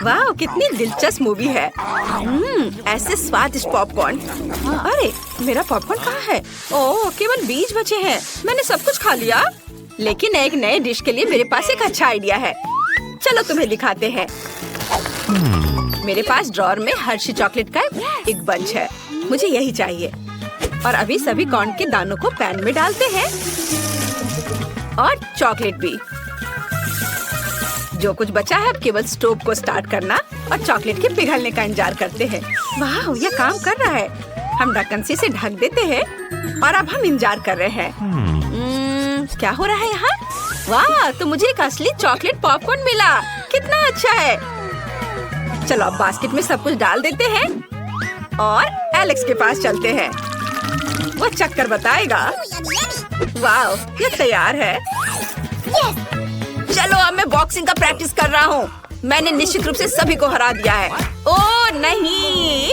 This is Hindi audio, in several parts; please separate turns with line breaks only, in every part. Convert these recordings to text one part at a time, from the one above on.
वाह, कितनी दिलचस्प मूवी है। ऐसे स्वादिष्ट पॉपकॉर्न। अरे मेरा पॉपकॉर्न कहाँ है? ओह, केवल 20 बचे हैं। मैंने सब कुछ खा लिया। लेकिन एक नए डिश के लिए मेरे पास एक अच्छा आइडिया है। चलो तुम्हें दिखाते हैं। मेरे पास ड्रॉअर में हर्शी चॉकलेट का एक बंच है। मुझे यही चाहिए। और अभी सभी कॉर्न के दानों को पैन में डालते हैं और चॉकलेट भी। जो कुछ बचा है अब केवल स्टोव को स्टार्ट करना और चॉकलेट के पिघलने का इंतजार करते हैं। वाह, ये काम कर रहा है। हम ढक्कन से इसे ढक देते हैं और अब हम इंतजार कर रहे हैं। क्या हो रहा है यहाँ? वाह, तो मुझे एक असली चॉकलेट पॉपकॉर्न मिला। कितना अच्छा है। चलो अब बास्केट में सब कुछ डाल देते हैं और एलेक्स के पास चलते हैं। वो चक्कर बताएगा। वाह, ये तैयार है। चलो अब मैं बॉक्सिंग का प्रैक्टिस कर रहा हूँ। मैंने निश्चित रूप से सभी को हरा दिया है। ओह नहीं,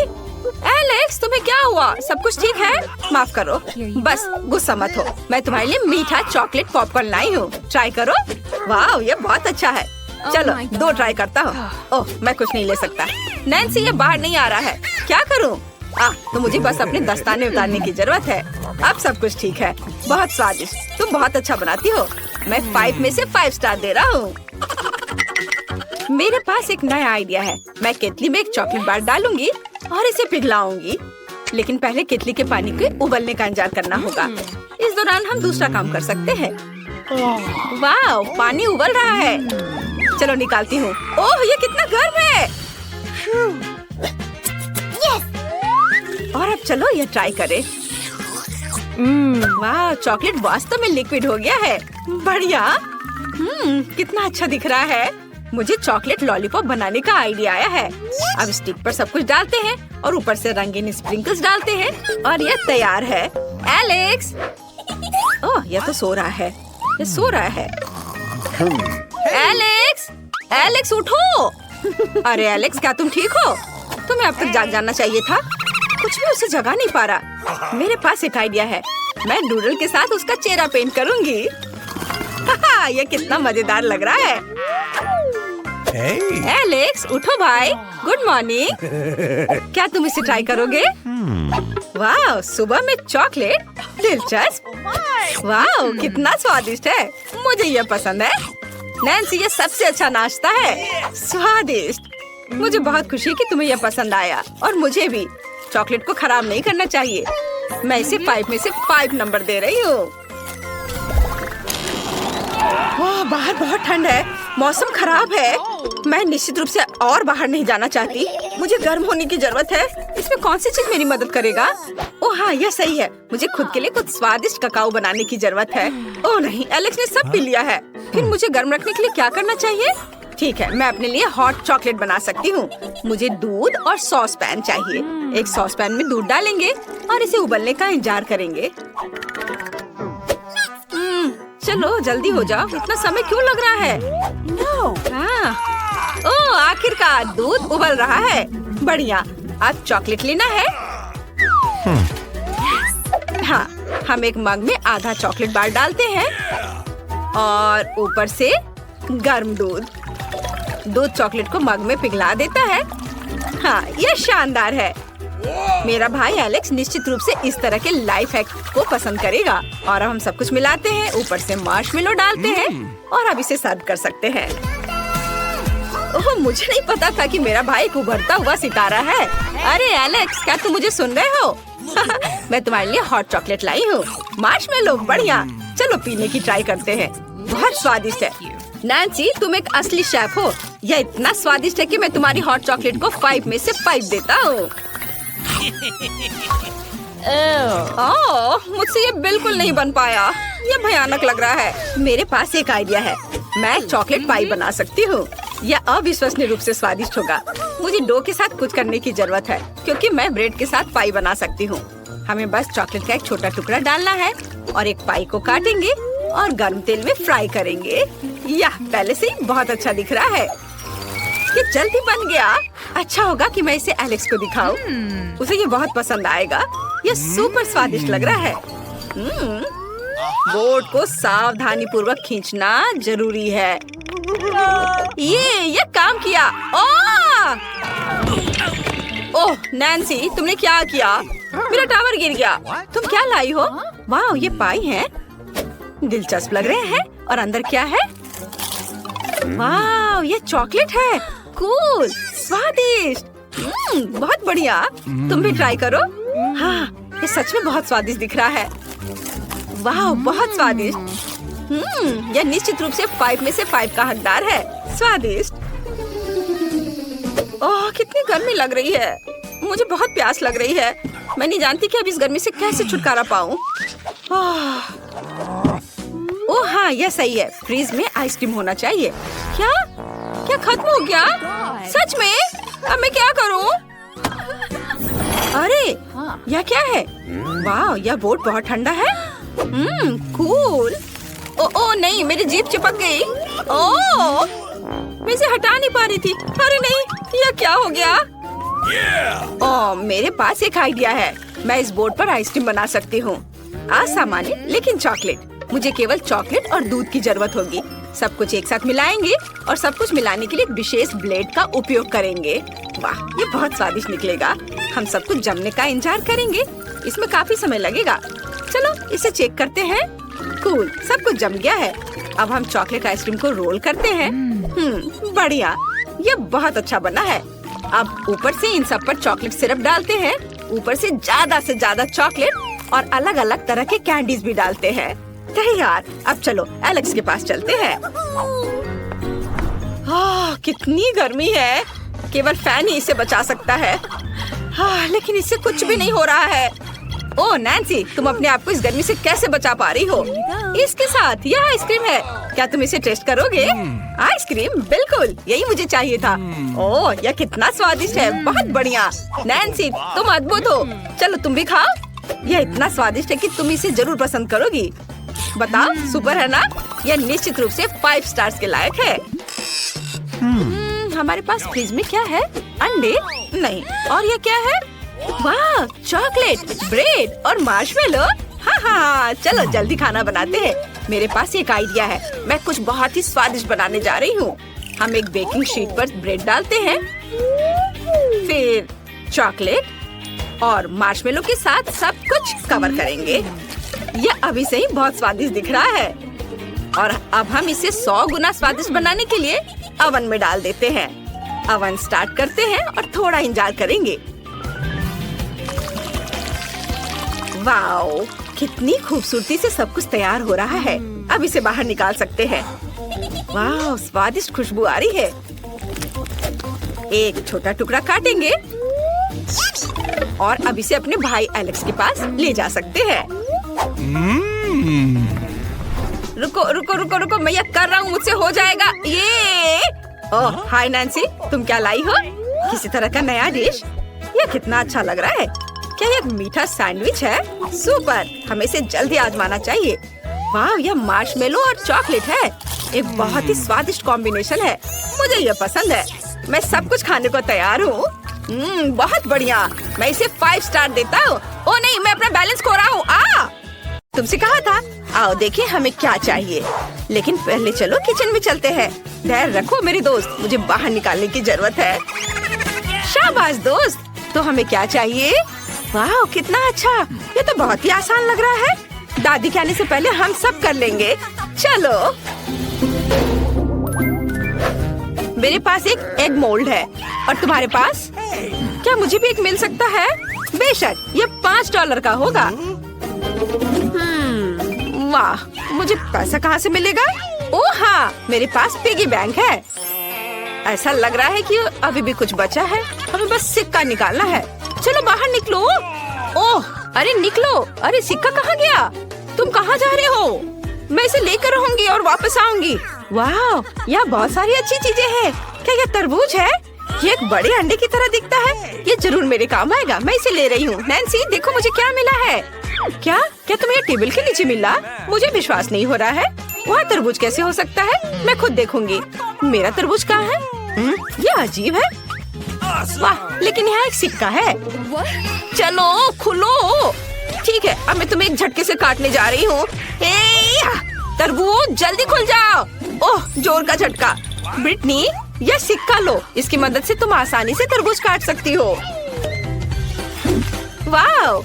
एलेक्स तुम्हें क्या हुआ? सब कुछ ठीक है? माफ करो, बस गुस्सा मत हो। मैं तुम्हारे लिए मीठा चॉकलेट पॉपकॉर्न लाई हूँ, ट्राई करो। वाह, ये बहुत अच्छा है। चलो 2 ट्राई करता हूँ। ओह, मैं कुछ नहीं ले सकता। नैन्सी, ये बाहर नहीं आ रहा है। क्या करूँ? तो मुझे बस अपने दस्ताने उतारने की जरूरत है। अब सब कुछ ठीक है। बहुत स्वादिष्ट। तुम बहुत अच्छा बनाती हो। मैं 5 में से 5 स्टार दे रहा हूँ। मेरे पास एक नया आइडिया है। मैं केतली में एक चॉकलेट बार डालूंगी और इसे पिघलाऊंगी। लेकिन पहले केतली के पानी के उबलने का इंतजार करना होगा। इस दौरान हम दूसरा काम कर सकते हैं। वाह, पानी उबल रहा है। चलो निकालती हूँ। ओह, ये कितना गर्म है। और अब चलो ये ट्राई करें। वाह, चॉकलेट वास्तव में लिक्विड हो गया है। बढ़िया। कितना अच्छा दिख रहा है। मुझे चॉकलेट लॉलीपॉप बनाने का आइडिया आया है। अब स्टिक पर सब कुछ डालते हैं और ऊपर से रंगीन स्प्रिंकल्स डालते हैं और ये तैयार है। एलेक्स, ओह, ये तो सो रहा है। ये सो रहा है। एलेक्स, एलेक्स उठो। अरे एलेक्स, क्या तुम ठीक हो? तुम्हें अब तक जाग जाना चाहिए था। कुछ भी उसे जगा नहीं पा रहा। मेरे पास एक आइडिया है। मैं डूडल के साथ उसका चेहरा पेंट करूंगी। ये कितना मजेदार लग रहा है। एलेक्स, उठो भाई। Good morning. क्या तुम इसे ट्राई करोगे? वाह, सुबह में चॉकलेट। दिलचस्प। वाह, कितना स्वादिष्ट है। मुझे ये पसंद है। नैन्सी, ये सबसे अच्छा नाश्ता है। स्वादिष्ट। मुझे बहुत खुशी है कि तुम्हें यह पसंद आया और मुझे भी। चॉकलेट को खराब नहीं करना चाहिए। मैं इसे 5 में से 5 नंबर दे रही हूँ। वाह, बाहर बहुत ठंड है। मौसम खराब है। मैं निश्चित रूप से और बाहर नहीं जाना चाहती। मुझे गर्म होने की जरूरत है। इसमें कौन सी चीज मेरी मदद करेगा? ओह हाँ, यह सही है। मुझे खुद के लिए कुछ स्वादिष्ट ककाओ बनाने की जरूरत है। ओह नहीं, एलेक्स ने सब पी लिया है। फिर मुझे गर्म रखने के लिए क्या करना चाहिए? ठीक है, मैं अपने लिए हॉट चॉकलेट बना सकती हूँ। मुझे दूध और सॉस पैन चाहिए। एक सॉस पैन में दूध डालेंगे और इसे उबलने का इंतजार करेंगे। चलो जल्दी हो जाओ। इतना समय क्यों लग रहा है? ओह, आखिरकार दूध उबल रहा है। बढ़िया। अब चॉकलेट लेना है। हाँ, हम एक मग में आधा चॉकलेट बार डालते हैं और ऊपर से गर्म दूध। दूध चॉकलेट को मग में पिघला देता है। हाँ, यह शानदार है। मेरा भाई एलेक्स निश्चित रूप से इस तरह के लाइफ हैक को पसंद करेगा। और अब हम सब कुछ मिलाते हैं, ऊपर से मार्शमेलो डालते हैं और अब इसे सर्व कर सकते हैं। ओह, मुझे नहीं पता था कि मेरा भाई एक उभरता हुआ सितारा है। अरे एलेक्स, क्या तुम मुझे सुन रहे हो? मैं तुम्हारे लिए हॉट चॉकलेट लाई हूँ। मार्शमेलो, बढ़िया। चलो पीने की ट्राई करते हैं। बहुत स्वादिष्ट है। नैन्सी, तुम एक असली शेफ हो। यह इतना स्वादिष्ट है कि मैं तुम्हारी हॉट चॉकलेट को 5 में से 5 देता हूँ। मुझसे ये बिल्कुल नहीं बन पाया। ये भयानक लग रहा है। मेरे पास एक आइडिया है। मैं चॉकलेट पाई बना सकती हूँ। यह अविश्वसनीय रूप से स्वादिष्ट होगा। मुझे डो के साथ कुछ करने की जरूरत है क्योंकि मैं ब्रेड के साथ पाई बना सकती हूँ। हमें बस चॉकलेट का एक छोटा टुकड़ा डालना है और एक पाई को काटेंगे और गर्म तेल में फ्राई करेंगे। यह पहले से ही बहुत अच्छा दिख रहा है। ये जल्दी बन गया। अच्छा होगा कि मैं इसे एलेक्स को दिखाऊं। उसे ये बहुत पसंद आएगा। ये सुपर स्वादिष्ट लग रहा है। बोर्ड को सावधानी पूर्वक खींचना जरूरी है। ये काम किया। ओह! ओह नैन्सी, तुमने क्या किया? मेरा टावर गिर गया। तुम क्या लाई हो? वाह, ये पाई है, दिलचस्प लग रहे हैं। और अंदर क्या है? वाह, ये चॉकलेट है। कूल, स्वादिष्ट। बहुत बढ़िया। तुम भी ट्राई करो। हाँ, ये सच में बहुत स्वादिष्ट दिख रहा है। वाह, बहुत स्वादिष्ट। यह निश्चित रूप से 5 में से 5 का हकदार है। स्वादिष्ट। ओह, कितनी गर्मी लग रही है। मुझे बहुत प्यास लग रही है। मैं नहीं जानती कि अब इस गर्मी से कैसे छुटकारा पाऊं। ओह हाँ, यह सही है। फ्रीज में आइसक्रीम होना चाहिए। क्या क्या खत्म हो गया? सच में? अब मैं क्या करूं? अरे यह क्या है? वाह, यह बोर्ड बहुत ठंडा है। कूल। ओ नहीं, मेरी जीभ चिपक गई। ओह, मैं इसे हटा नहीं पा रही थी। अरे नहीं, यह क्या हो गया? ओह, मेरे पास एक आइडिया है। मैं इस बोर्ड पर आइसक्रीम बना सकती हूँ। असामान्य लेकिन चॉकलेट। मुझे केवल चॉकलेट और दूध की जरूरत होगी। सब कुछ एक साथ मिलाएंगे और सब कुछ मिलाने के लिए एक विशेष ब्लेड का उपयोग करेंगे। वाह, ये बहुत स्वादिष्ट निकलेगा। हम सब कुछ जमने का इंतजार करेंगे। इसमें काफी समय लगेगा। चलो इसे चेक करते हैं। कूल, सब कुछ जम गया है। अब हम चॉकलेट आइसक्रीम को रोल करते हैं। बढ़िया, ये बहुत अच्छा बना है। अब ऊपर से इन सब पर चॉकलेट सिरप डालते हैं। ऊपर से ज्यादा चॉकलेट और अलग अलग तरह के कैंडीज भी डालते हैं। तैयार। अब चलो एलेक्स के पास चलते हैं। कितनी गर्मी है। केवल फैन ही इसे बचा सकता है। लेकिन इससे कुछ भी नहीं हो रहा है। ओह नैन्सी, तुम अपने आप को इस गर्मी से कैसे बचा पा रही हो? इसके साथ यह आइसक्रीम है। क्या तुम इसे टेस्ट करोगे? आइसक्रीम? बिल्कुल, यही मुझे चाहिए था। ओह, यह कितना स्वादिष्ट है। बहुत बढ़िया नैन्सी, तुम अद्भुत हो। चलो तुम भी खाओ। यह इतना स्वादिष्ट है कि तुम इसे जरूर पसंद करोगी। बताओ, सुपर है ना? यह निश्चित रूप से 5 स्टार्स के लायक है। हमारे पास फ्रिज में क्या है? अंडे? नहीं। और यह क्या है? वाह, चॉकलेट, ब्रेड और मार्शमेलो। हाँ, चलो जल्दी खाना बनाते हैं। मेरे पास एक आइडिया है। मैं कुछ बहुत ही स्वादिष्ट बनाने जा रही हूँ। हम एक बेकिंग शीट पर ब्रेड डालते हैं, फिर चॉकलेट और मार्शमेलो के साथ सब कुछ कवर करेंगे। यह अभी से ही बहुत स्वादिष्ट दिख रहा है। और अब हम इसे 100 गुना स्वादिष्ट बनाने के लिए अवन में डाल देते हैं। अवन स्टार्ट करते हैं और थोड़ा इंतजार करेंगे। वाओ, कितनी खूबसूरती से सब कुछ तैयार हो रहा है। अब इसे बाहर निकाल सकते हैं। वाह, स्वादिष्ट खुशबू आ रही है। एक छोटा टुकड़ा काटेंगे और अब इसे अपने भाई एलेक्स के पास ले जा सकते हैं। रुको रुको रुको रुको, मैं यह कर रहा हूँ, मुझसे हो जाएगा ये। ओह हाय नैन्सी, तुम क्या लाई हो? किसी तरह का नया डिश? यह कितना अच्छा लग रहा है। क्या यह मीठा सैंडविच है? सुपर, हमें इसे जल्दी आजमाना चाहिए। वाह, यह मार्शमेलो और चॉकलेट है। एक बहुत ही स्वादिष्ट कॉम्बिनेशन है। मुझे यह पसंद है। मैं सब कुछ खाने को तैयार हूँ। बहुत बढ़िया। मैं इसे 5 स्टार देता हूँ। ओ नहीं, मैं अपना बैलेंस खो रहा हूँ। तुमसे कहा था। आओ देखें हमें क्या चाहिए। लेकिन पहले चलो किचन में चलते हैं। धैर्य रखो मेरे दोस्त, मुझे बाहर निकालने की जरूरत है। शाबाश दोस्त। तो हमें क्या चाहिए? वाह, कितना अच्छा। ये तो बहुत ही आसान लग रहा है। दादी के आने से पहले हम सब कर लेंगे। चलो। मेरे पास एक एग मोल्ड है और तुम्हारे पास? क्या मुझे भी एक मिल सकता है? बेशक, ये $5 का होगा। वाह, मुझे पैसा कहाँ से मिलेगा? ओह हाँ, मेरे पास पिगी बैंक है। ऐसा लग रहा है कि अभी भी कुछ बचा है। हमें बस सिक्का निकालना है। चलो बाहर निकलो। ओह अरे निकलो। अरे सिक्का कहाँ गया? तुम कहाँ जा रहे हो? मैं इसे लेकर रहूंगी और वापस आऊंगी। वाह, यहाँ बहुत सारी अच्छी चीजें हैं। क्या यह तरबूज है? ये एक बड़े अंडे की तरह दिखता है। ये जरूर मेरे काम आएगा। मैं इसे ले रही हूँ। नैन्सी देखो मुझे क्या मिला है। क्या क्या तुम्हें टेबल के नीचे मिला? मुझे विश्वास नहीं हो रहा है। वहाँ तरबूज कैसे हो सकता है? मैं खुद देखूंगी। मेरा तरबूज कहाँ है? ये अजीब है। वाह, लेकिन यहाँ एक सिक्का है। चलो खुलो। ठीक है, अब मैं तुम्हें एक झटके से काटने जा रही हूँ। तरबूज जल्दी खुल जाओ। ओह, जोर का झटका। ब्रिटनी, यह सिक्का लो। इसकी मदद से तुम आसानी से तरबूज काट सकती हो। वाह,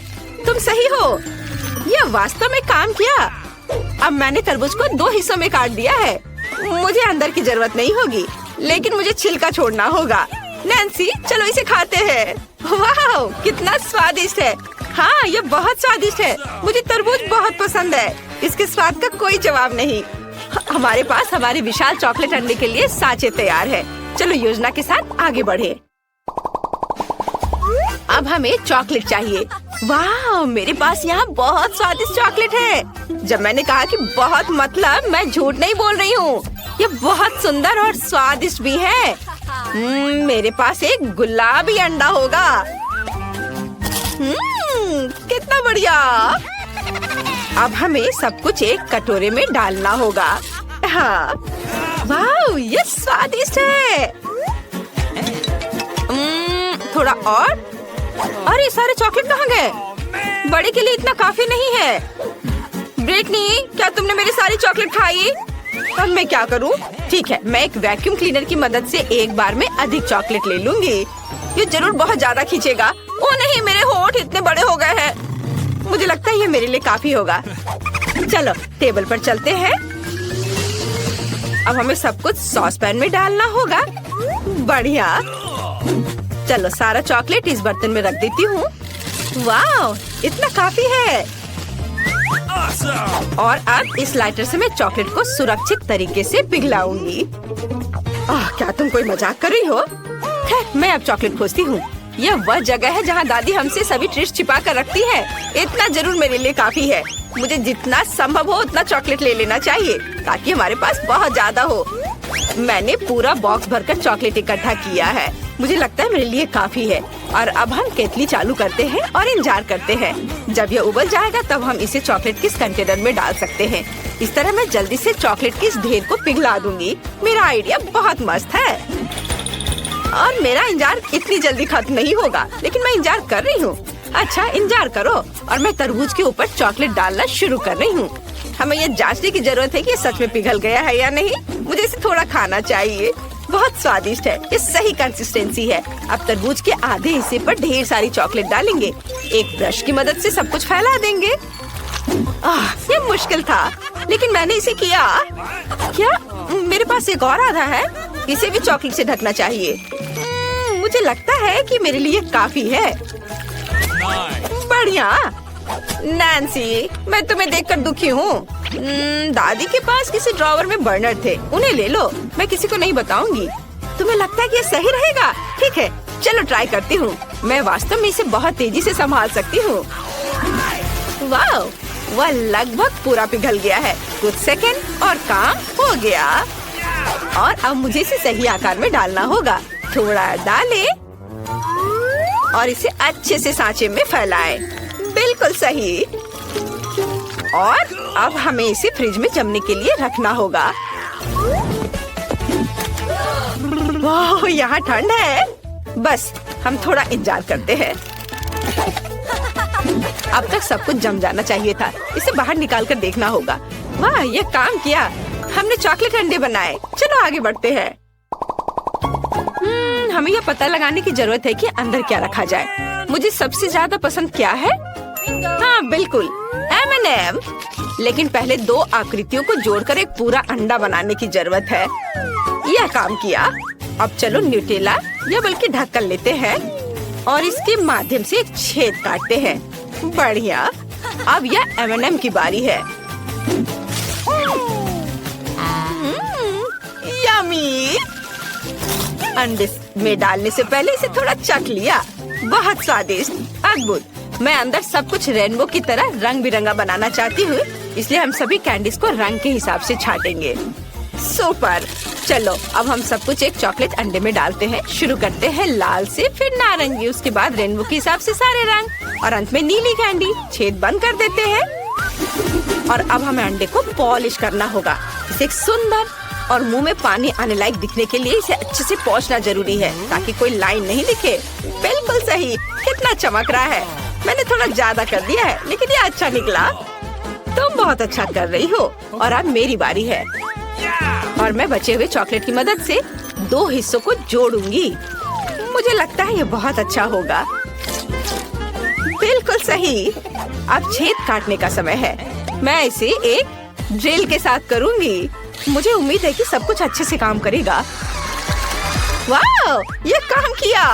तुम सही हो। यह वास्तव में काम किया। अब मैंने तरबूज को 2 हिस्सों में काट दिया है। मुझे अंदर की जरूरत नहीं होगी, लेकिन मुझे छिलका छोड़ना होगा। नैन्सी, चलो इसे खाते हैं। वाह, कितना स्वादिष्ट है। हाँ, ये बहुत स्वादिष्ट है। मुझे तरबूज बहुत पसंद है। इसके स्वाद का कोई जवाब नहीं। हमारे पास हमारे विशाल चॉकलेट अंडे के लिए सांचे तैयार है। चलो योजना के साथ आगे बढ़े। अब हमें चॉकलेट चाहिए। वाह, मेरे पास यहाँ बहुत स्वादिष्ट चॉकलेट है। जब मैंने कहा कि बहुत, मतलब मैं झूठ नहीं बोल रही हूँ। ये बहुत सुंदर और स्वादिष्ट भी है। मेरे पास एक गुलाबी अंडा होगा। कितना बढ़िया। अब हमें सब कुछ एक कटोरे में डालना होगा। हाँ, वाह, ये स्वादिष्ट है। थोड़ा और। अरे सारे चॉकलेट कहाँ गए? बड़े के लिए इतना काफी नहीं है। ब्रिटनी, क्या तुमने मेरी सारी चॉकलेट खाई? अब मैं क्या करूँ? ठीक है, मैं एक वैक्यूम क्लीनर की मदद से एक बार में अधिक चॉकलेट ले लूंगी। ये जरूर बहुत ज्यादा खींचेगा। ओ नहीं, मेरे होंठ इतने बड़े हो गए हैं। मुझे लगता है ये मेरे लिए काफी होगा। चलो टेबल पर चलते हैं। अब हमें सब कुछ सॉस पैन में डालना होगा। बढ़िया। चलो सारा चॉकलेट इस बर्तन में रख देती हूँ। वाह, इतना काफी है। और अब इस लाइटर से मैं चॉकलेट को सुरक्षित तरीके से पिघलाऊंगी। क्या तुम कोई मजाक कर रही हो? खैर, मैं अब चॉकलेट खोजती हूँ। यह वह जगह है जहाँ दादी हमसे सभी ट्रीट्स छिपा कर रखती है। इतना जरूर मेरे लिए काफी है। मुझे जितना संभव हो उतना चॉकलेट ले लेना चाहिए, ताकि हमारे पास बहुत ज्यादा हो। मैंने पूरा बॉक्स भरकर चॉकलेट इकट्ठा किया है। मुझे लगता है मेरे लिए काफी है। और अब हम केतली चालू करते हैं और इंतजार करते हैं। जब यह उबल जाएगा तब हम इसे चॉकलेट के इस कंटेनर में डाल सकते हैं। इस तरह मैं जल्दी से चॉकलेट के इस ढेर को पिघला दूंगी। मेरा आइडिया बहुत मस्त है। और मेरा इंतजार इतनी जल्दी खत्म नहीं होगा, लेकिन मैं इंतजार कर रही हूँ। अच्छा, इंतजार करो। और मैं तरबूज के ऊपर चॉकलेट डालना शुरू कर रही हूँ। हमें ये जांचने की जरूरत है कि ये सच में पिघल गया है या नहीं। मुझे इसे थोड़ा खाना चाहिए। बहुत स्वादिष्ट है। ये सही कंसिस्टेंसी है। अब तरबूज के आधे हिस्से पर ढेर सारी चॉकलेट डालेंगे। एक ब्रश की मदद से सब कुछ फैला देंगे। ये मुश्किल था, लेकिन मैंने इसे किया। क्या मेरे पास एक और आधा है? इसे भी चॉकलेट से ढकना चाहिए। मुझे लगता है कि मेरे लिए काफी है। बढ़िया। नैन्सी, मैं तुम्हें देखकर दुखी हूँ। दादी के पास किसी ड्रॉवर में बर्नर थे, उन्हें ले लो। मैं किसी को नहीं बताऊंगी। तुम्हें लगता है कि ये सही रहेगा? ठीक है, चलो ट्राई करती हूँ। मैं वास्तव में इसे बहुत तेजी से संभाल सकती हूँ। वाह, वह लगभग पूरा पिघल गया है। कुछ सेकंड और काम हो गया। और अब मुझे इसे सही आकार में डालना होगा। थोड़ा डालें और इसे अच्छे से सांचे में फैलाएं। बिल्कुल सही। और अब हमें इसे फ्रिज में जमने के लिए रखना होगा। वाह, यहाँ ठंड है। बस हम थोड़ा इंतजार करते हैं। अब तक सब कुछ जम जाना चाहिए था। इसे बाहर निकाल कर देखना होगा। वाह, ये काम किया। हमने चॉकलेट अंडे बनाए। चलो आगे बढ़ते हैं। हमें यह पता लगाने की जरूरत है कि अंदर क्या रखा जाए। मुझे सबसे ज्यादा पसंद क्या है? हाँ बिल्कुल, M&M। लेकिन पहले 2 आकृतियों को जोड़कर एक पूरा अंडा बनाने की जरूरत है। यह काम किया। अब चलो न्यूटेला या बल्कि ढक्कन लेते हैं और इसके माध्यम से एक छेद काटते हैं। बढ़िया। अब यह M&M की बारी है। यम्मी। अंडे में डालने से पहले इसे थोड़ा चख लिया। बहुत स्वादिष्ट, अद्भुत। मैं अंदर सब कुछ रेनबो की तरह रंग बिरंगा बनाना चाहती हूँ, इसलिए हम सभी कैंडीज को रंग के हिसाब से छाटेंगे। सुपर। चलो अब हम सब कुछ एक चॉकलेट अंडे में डालते हैं। शुरू करते हैं लाल से, फिर नारंगी, उसके बाद रेनबो के हिसाब से सारे रंग और अंत में नीली कैंडी। छेद बंद कर देते हैं। और अब हमें अंडे को पॉलिश करना होगा। इसे एक सुंदर और मुंह में पानी आने लायक दिखने के लिए इसे अच्छे से पोंछना जरूरी है, ताकि कोई लाइन नहीं दिखे। बिल्कुल सही। कितना चमक रहा है। मैंने थोड़ा ज्यादा कर दिया है, लेकिन ये अच्छा निकला। तुम बहुत अच्छा कर रही हो। और अब मेरी बारी है और मैं बचे हुए चॉकलेट की मदद से 2 हिस्सों को जोड़ूंगी। मुझे लगता है ये बहुत अच्छा होगा। बिल्कुल सही। अब छेद काटने का समय है। मैं इसे एक ड्रिल के साथ करूंगी। मुझे उम्मीद है कि सब कुछ अच्छे से काम करेगा। वाह, ये काम किया।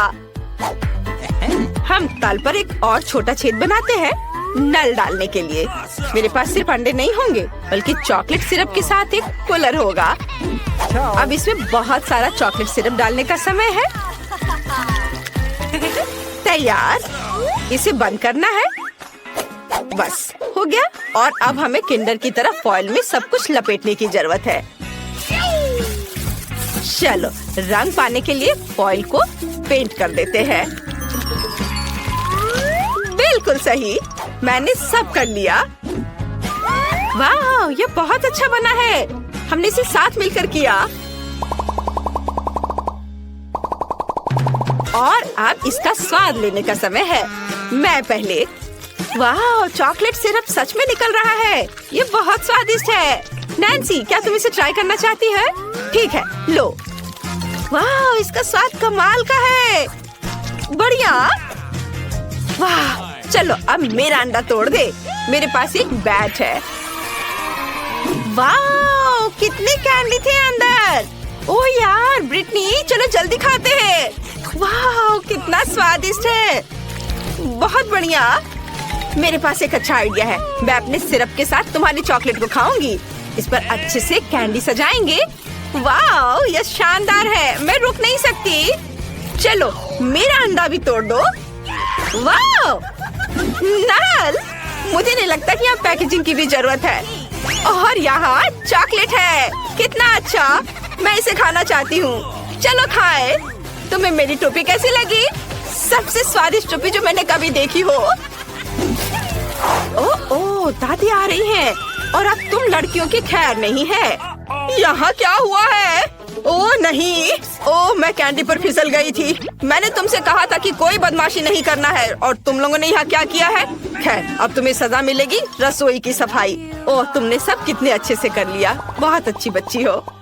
हम तल पर एक और छोटा छेद बनाते हैं नल डालने के लिए। मेरे पास सिर्फ अंडे नहीं होंगे बल्कि चॉकलेट सिरप के साथ एक कूलर होगा। अब इसमें बहुत सारा चॉकलेट सिरप डालने का समय है। तैयार। इसे बंद करना है। बस हो गया। और अब हमें किंडर की तरह फॉइल में सब कुछ लपेटने की जरूरत है। चलो रंग पाने के लिए फॉइल को पेंट कर देते हैं। बिल्कुल सही, मैंने सब कर लिया। वाह, ये बहुत अच्छा बना है। हमने इसे साथ मिलकर किया। और अब इसका स्वाद लेने का समय है। मैं पहले। वाह, चॉकलेट सिरप सच में निकल रहा है। ये बहुत स्वादिष्ट है। नैन्सी, क्या तुम इसे ट्राई करना चाहती है? ठीक है, लो। वाह, इसका स्वाद कमाल का है। बढ़िया। वाह, चलो अब मेरा अंडा तोड़ दे। मेरे पास एक बैट है। वाह, कितने कैंडी थे अंदर। ओह यार, ब्रिटनी, चलो जल्दी खाते हैं। वाह, कितना स्वादिष्ट है। बहुत बढ़िया। मेरे पास एक अच्छा आइडिया है। मैं अपने सिरप के साथ तुम्हारी चॉकलेट को खाऊंगी। इस पर अच्छे से कैंडी सजाएंगे। वाह, यह शानदार है। मैं रुक नहीं सकती। चलो मेरा अंडा भी तोड़ दो। वाह, नल। मुझे नहीं लगता कि यहाँ पैकेजिंग की भी जरूरत है। और यहाँ चॉकलेट है। कितना अच्छा। मैं इसे खाना चाहती हूँ। चलो खाए। तुम्हें मेरी टोपी कैसी लगी? सबसे स्वादिष्ट टोपी जो मैंने कभी देखी हो। ओह, दादी आ रही हैं। और अब तुम लड़कियों की खैर नहीं है। यहाँ क्या हुआ है? ओह नहीं, ओह मैं कैंडी पर फिसल गई थी। मैंने तुमसे कहा था कि कोई बदमाशी नहीं करना है और तुम लोगों ने यहाँ क्या किया है? खैर, अब तुम्हें सजा मिलेगी। रसोई की सफाई। ओह, तुमने सब कितने अच्छे से कर लिया। बहुत अच्छी बच्ची हो।